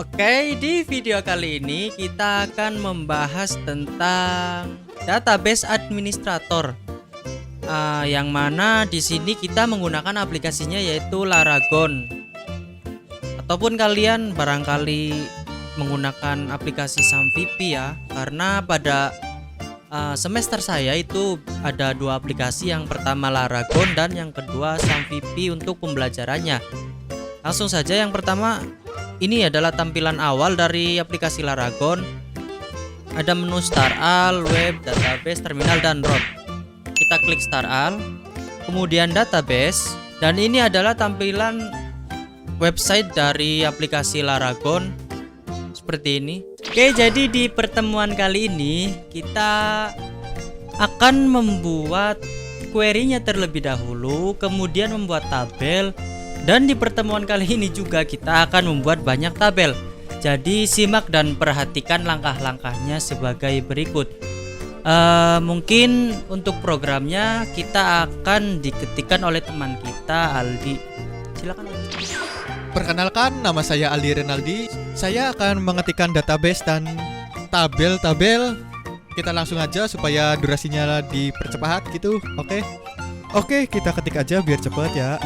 Oke, di video kali ini kita akan membahas tentang database administrator. Yang mana di sini kita menggunakan aplikasinya yaitu Laragon. Ataupun kalian barangkali menggunakan aplikasi SamVP ya, karena pada semester saya itu ada dua aplikasi, yang pertama Laragon dan yang kedua SamVP untuk pembelajarannya. Langsung saja, yang pertama ini adalah tampilan awal dari aplikasi Laragon. Ada menu Start All, Web, Database, Terminal, dan Root. Kita klik Start All, kemudian Database, dan ini adalah tampilan website dari aplikasi Laragon seperti ini. Oke, jadi di pertemuan kali ini kita akan membuat query-nya terlebih dahulu, kemudian membuat tabel. Dan di pertemuan kali ini juga kita akan membuat banyak tabel. Jadi simak dan perhatikan langkah-langkahnya sebagai berikut. Mungkin untuk programnya kita akan diketikkan oleh teman kita, Aldi. Silakan Aldi. Perkenalkan, nama saya Aldi Renaldi. Saya akan mengetikkan database dan tabel-tabel. Kita langsung aja supaya durasinya dipercepat gitu. Oke, kita ketik aja biar cepet ya.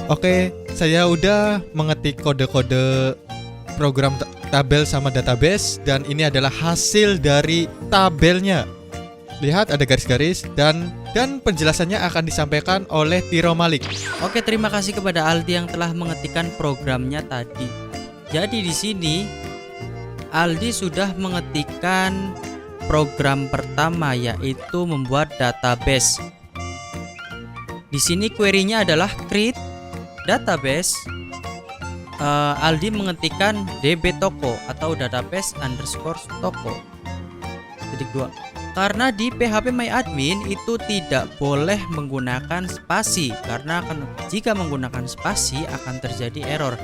Oke, saya udah mengetik kode-kode program tabel sama database dan ini adalah hasil dari tabelnya. Lihat ada garis-garis dan penjelasannya akan disampaikan oleh Tiro Malik. Oke, terima kasih kepada Aldi yang telah mengetikkan programnya tadi. Jadi di sini Aldi sudah mengetikkan program pertama, yaitu membuat database. Di sini query-nya adalah create database. Aldi mengetikkan db toko atau database underscore toko. Titik 2. Karena di PHP MyAdmin itu tidak boleh menggunakan spasi, karena jika menggunakan spasi akan terjadi error.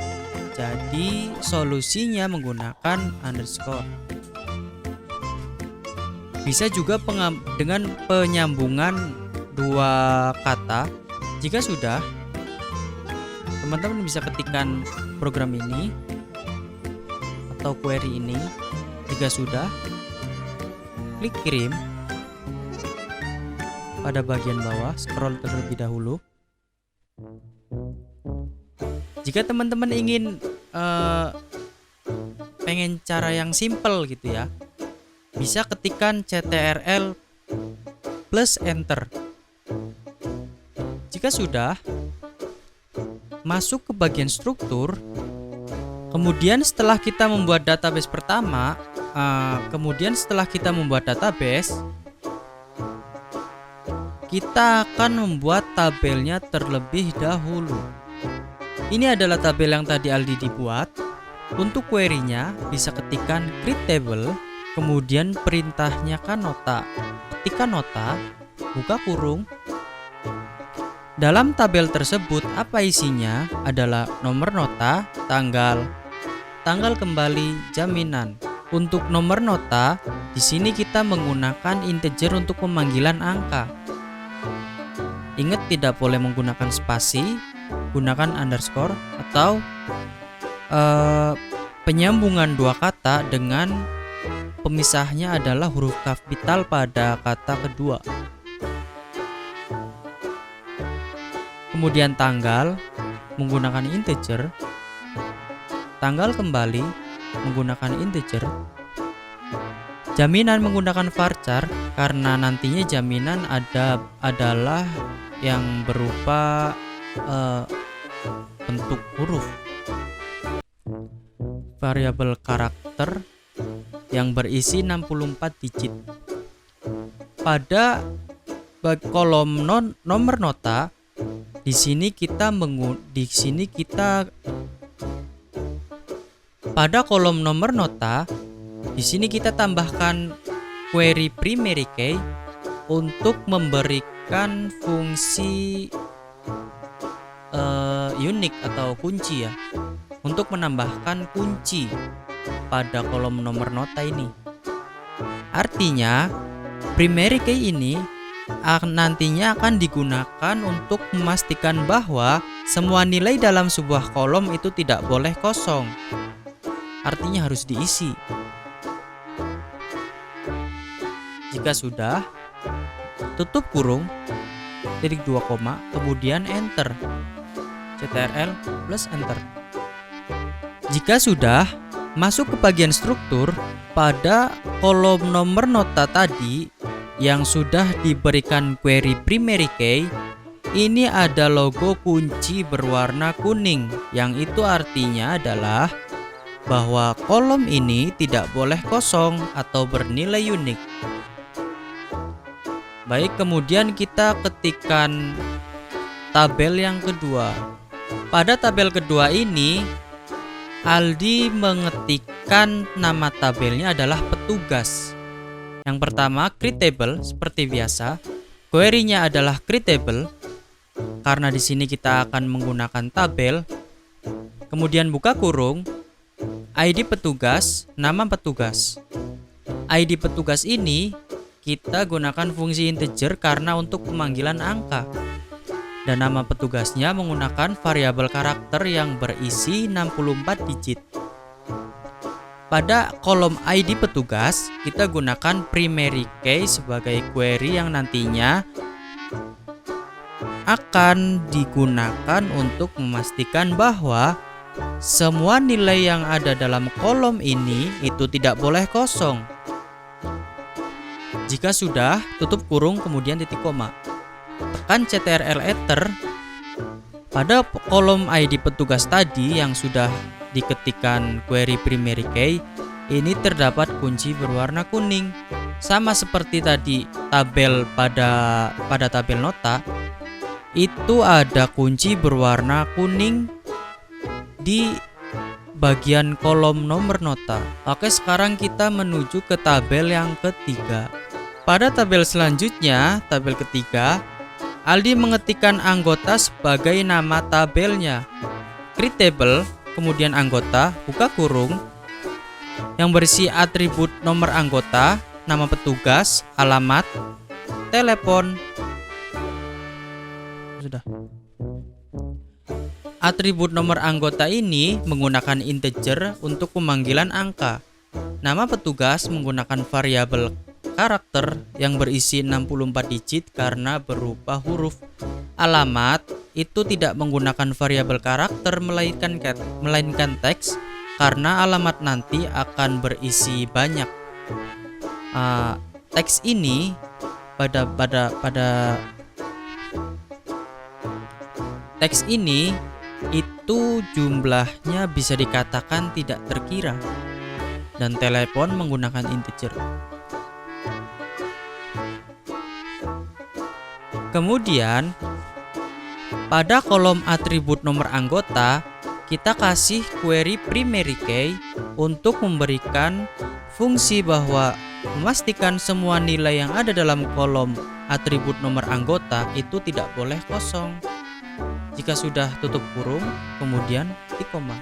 Jadi solusinya menggunakan underscore. Bisa juga dengan penyambungan dua kata. Jika sudah, teman-teman bisa ketikkan program ini atau query ini. Jika sudah, klik kirim. Pada bagian bawah, scroll terlebih dahulu. Jika teman-teman ingin pengen cara yang simple gitu ya, bisa ketikkan ctrl plus enter. Jika sudah, masuk ke bagian struktur. Kemudian setelah kita membuat database pertama, kita akan membuat tabelnya terlebih dahulu. Ini adalah tabel yang tadi Aldi dibuat. Untuk query-nya bisa ketikkan create table, kemudian perintahnya kan nota. Ketikkan nota, buka kurung. Dalam tabel tersebut apa isinya adalah nomor nota, tanggal kembali, jaminan. Untuk nomor nota, di sini kita menggunakan integer untuk pemanggilan angka. Ingat tidak boleh menggunakan spasi, gunakan underscore atau penyambungan dua kata dengan pemisahnya adalah huruf kapital pada kata kedua. Kemudian tanggal menggunakan integer, tanggal kembali menggunakan integer, jaminan menggunakan varchar karena nantinya jaminan adalah yang berupa bentuk huruf. Variabel karakter yang berisi 64 digit. Pada kolom nomor nota, di sini kita pada kolom nomor nota, di sini kita tambahkan query primary key untuk memberikan fungsi unik atau kunci ya, untuk menambahkan kunci pada kolom nomor nota ini. Artinya primary key ini nantinya akan digunakan untuk memastikan bahwa semua nilai dalam sebuah kolom itu tidak boleh kosong. Artinya harus diisi. Jika sudah, tutup kurung, titik 2 koma, kemudian enter. ctrl plus enter. Jika sudah, masuk ke bagian struktur. Pada kolom nomor nota tadi yang sudah diberikan query primary key, ini ada logo kunci berwarna kuning, yang itu artinya adalah bahwa kolom ini tidak boleh kosong atau bernilai unik. Baik, kemudian kita ketikkan tabel yang kedua. Pada tabel kedua ini, Aldi mengetikkan nama tabelnya adalah petugas. Yang pertama, create table seperti biasa. Query-nya adalah create table karena di sini kita akan menggunakan tabel. Kemudian buka kurung, ID petugas, nama petugas. ID petugas ini kita gunakan fungsi integer karena untuk pemanggilan angka. Dan nama petugasnya menggunakan variabel karakter yang berisi 64 digit. Pada kolom ID petugas, kita gunakan primary key sebagai query yang nantinya akan digunakan untuk memastikan bahwa semua nilai yang ada dalam kolom ini itu tidak boleh kosong. Jika sudah, tutup kurung kemudian titik koma. Tekan CTRL Enter. Pada kolom ID petugas tadi yang sudah diketikkan query primary key, ini terdapat kunci berwarna kuning. Sama seperti tadi tabel pada tabel nota, itu ada kunci berwarna kuning di bagian kolom nomor nota. Oke, sekarang kita menuju ke tabel yang ketiga. Pada tabel selanjutnya, tabel ketiga, Aldi mengetikkan anggota sebagai nama tabelnya. Create table, kemudian anggota, buka kurung, yang berisi atribut nomor anggota, nama petugas, alamat, telepon. Sudah. Atribut nomor anggota ini menggunakan integer untuk pemanggilan angka. Nama petugas menggunakan variabel karakter yang berisi 64 digit karena berupa huruf. Alamat itu tidak menggunakan variabel karakter melainkan teks karena alamat nanti akan berisi banyak. Teks ini pada teks ini itu jumlahnya bisa dikatakan tidak terkira, dan telepon menggunakan integer. Kemudian pada kolom atribut nomor anggota, kita kasih query primary key untuk memberikan fungsi bahwa memastikan semua nilai yang ada dalam kolom atribut nomor anggota itu tidak boleh kosong. Jika sudah, tutup kurung, kemudian titik koma.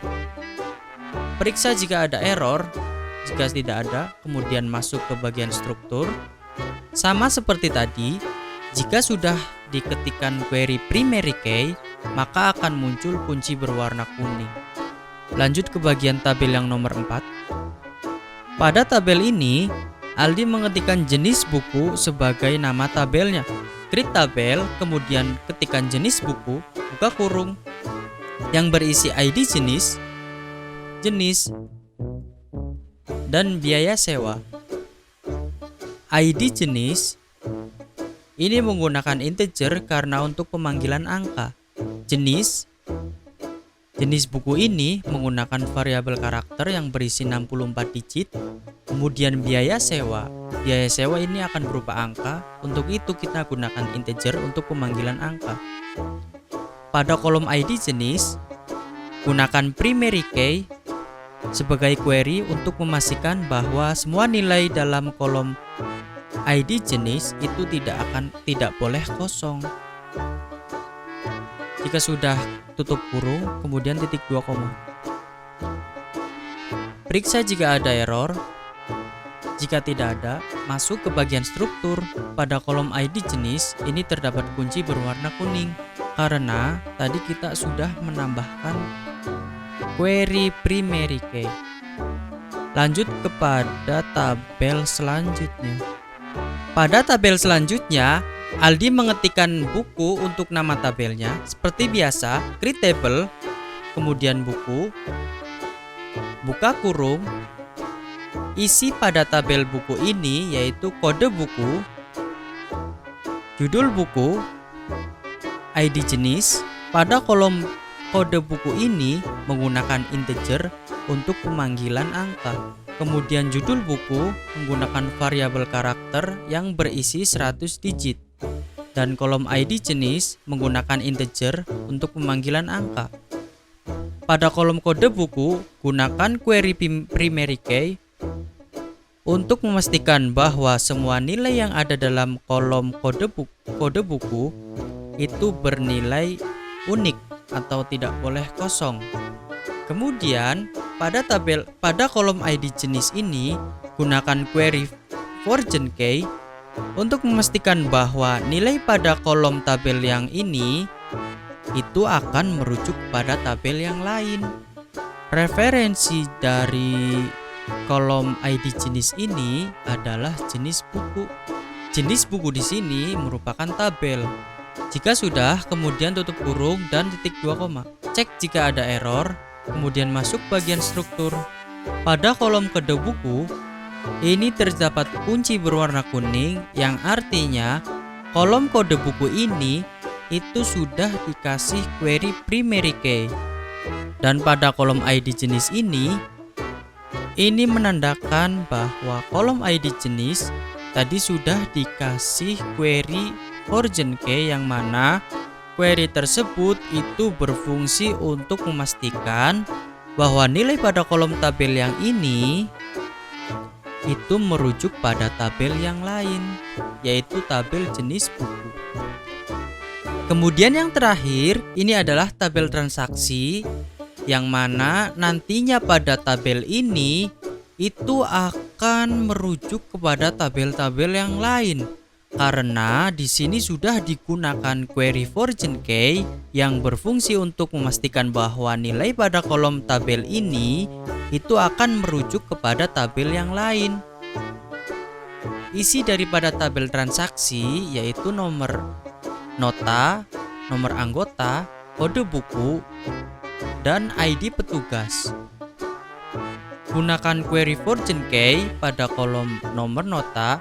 Periksa jika ada error. Jika tidak ada, kemudian masuk ke bagian struktur. Sama seperti tadi, jika sudah diketikkan query primary key, maka akan muncul kunci berwarna kuning. Lanjut ke bagian tabel yang nomor 4. Pada tabel ini, Aldi mengetikkan jenis buku sebagai nama tabelnya. Create tabel, kemudian ketikkan jenis buku, buka kurung, yang berisi ID jenis, dan biaya sewa. ID jenis ini menggunakan integer karena untuk pemanggilan angka. Jenis buku ini menggunakan variabel karakter yang berisi 64 digit. Kemudian biaya sewa. Biaya sewa ini akan berupa angka. Untuk itu kita gunakan integer untuk pemanggilan angka. Pada kolom ID jenis, gunakan primary key sebagai query untuk memastikan bahwa semua nilai dalam kolom ID jenis itu tidak boleh kosong. Jika sudah, tutup kurung, kemudian titik 2 koma. Periksa jika ada error. Jika tidak ada, masuk ke bagian struktur. Pada kolom ID jenis, ini terdapat kunci berwarna kuning karena tadi kita sudah menambahkan query primary key. Lanjut kepada tabel selanjutnya. Pada tabel selanjutnya, Aldi mengetikkan buku untuk nama tabelnya. Seperti biasa, create table, kemudian buku, buka kurung, isi pada tabel buku ini yaitu kode buku, judul buku, ID jenis. Pada kolom kode buku ini menggunakan integer untuk pemanggilan angka. Kemudian judul buku menggunakan variabel karakter yang berisi 100 digit. Dan kolom ID jenis menggunakan integer untuk pemanggilan angka. Pada kolom kode buku, gunakan query primary key untuk memastikan bahwa semua nilai yang ada dalam kolom kode buku itu bernilai unik atau tidak boleh kosong. Kemudian pada kolom ID jenis ini, gunakan query version key untuk memastikan bahwa nilai pada kolom tabel yang ini itu akan merujuk pada tabel yang lain. Referensi dari kolom ID jenis ini adalah jenis buku. Jenis buku di sini merupakan tabel. Jika sudah, kemudian tutup kurung dan titik 2 koma. Cek jika ada error, kemudian masuk bagian struktur. Pada kolom kode buku, ini terdapat kunci berwarna kuning yang artinya kolom kode buku ini itu sudah dikasih query primary key. Dan pada kolom ID jenis ini menandakan bahwa kolom ID jenis tadi sudah dikasih query origin key, yang mana query tersebut itu berfungsi untuk memastikan bahwa nilai pada kolom tabel yang ini itu merujuk pada tabel yang lain, yaitu tabel jenis buku. Kemudian yang terakhir, ini adalah tabel transaksi, yang mana nantinya pada tabel ini itu akan merujuk kepada tabel-tabel yang lain. Karena di sini sudah digunakan query origin key yang berfungsi untuk memastikan bahwa nilai pada kolom tabel ini itu akan merujuk kepada tabel yang lain. Isi daripada tabel transaksi yaitu nomor nota, nomor anggota, kode buku, dan ID petugas. Gunakan query origin key pada kolom nomor nota.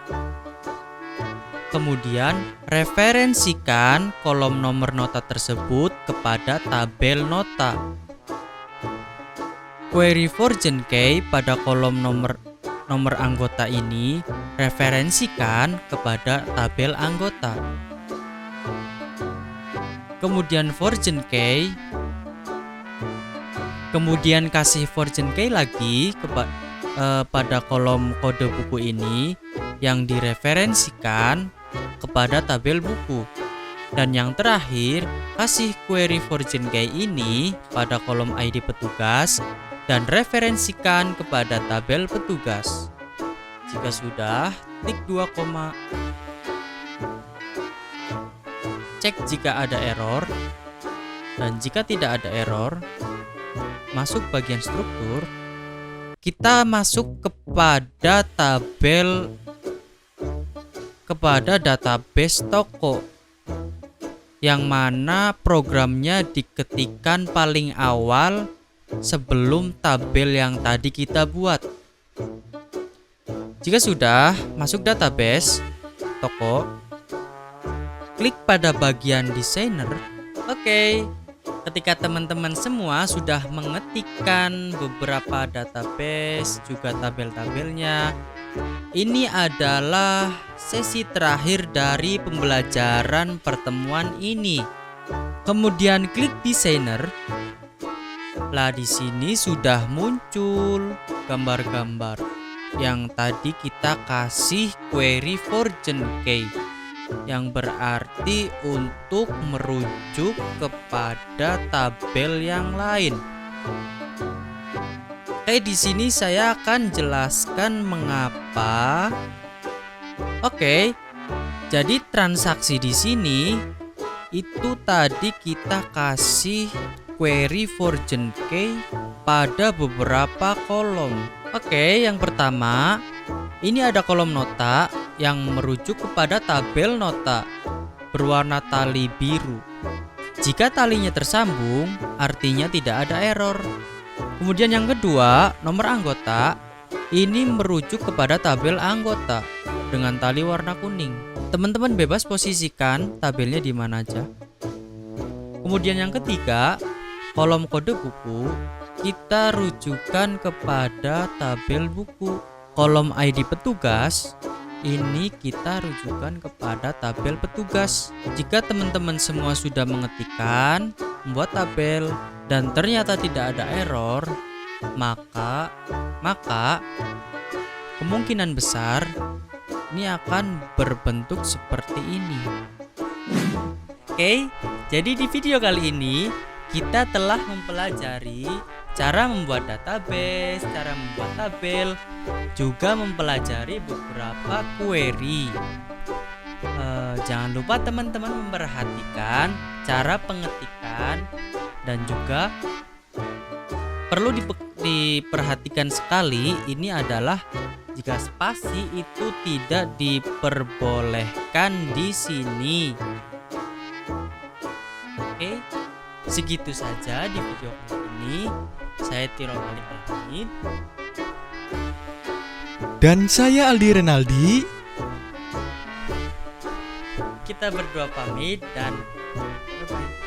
Kemudian referensikan kolom nomor nota tersebut kepada tabel nota. Query origin key pada kolom nomor anggota ini referensikan kepada tabel anggota. Kemudian origin key, kemudian kasih origin key lagi pada kolom kode buku ini yang direferensikan kepada tabel buku. Dan yang terakhir, kasih query origin key ini pada kolom ID petugas dan referensikan kepada tabel petugas. Jika sudah, tik 2 koma. Cek jika ada error, dan jika tidak ada error, masuk bagian struktur. Kita masuk kepada database toko, yang mana programnya diketikkan paling awal sebelum tabel yang tadi kita buat. Jika sudah, masuk database toko, klik pada bagian designer. Oke. Ketika teman-teman semua sudah mengetikkan beberapa database, juga tabel-tabelnya, ini adalah sesi terakhir dari pembelajaran pertemuan ini. Kemudian klik designer. Lah di sini sudah muncul gambar-gambar yang tadi kita kasih query origin key, yang berarti untuk merujuk kepada tabel yang lain. Oke, di sini saya akan jelaskan mengapa. Oke, jadi transaksi di sini itu tadi kita kasih query origin key pada beberapa kolom. Oke, yang pertama, ini ada kolom nota yang merujuk kepada tabel nota berwarna tali biru. Jika talinya tersambung, artinya tidak ada error. Kemudian yang kedua, nomor anggota ini merujuk kepada tabel anggota dengan tali warna kuning. Teman-teman bebas posisikan tabelnya di mana aja. Kemudian yang ketiga, kolom kode buku kita rujukan kepada tabel buku. Kolom ID petugas ini kita rujukan kepada tabel petugas. Jika teman-teman semua sudah mengetikkan, membuat tabel, dan ternyata tidak ada error, maka kemungkinan besar ini akan berbentuk seperti ini. Oke, jadi di video kali ini kita telah mempelajari cara membuat database, cara membuat tabel, juga mempelajari beberapa query. Jangan lupa teman-teman memperhatikan cara pengetikan, dan juga perlu diperhatikan sekali ini adalah jika spasi itu tidak diperbolehkan di sini. Segitu saja di video kali ini. Saya Tiro Malik pamit. Dan saya Aldi Renaldi. Kita berdua pamit dan bye-bye.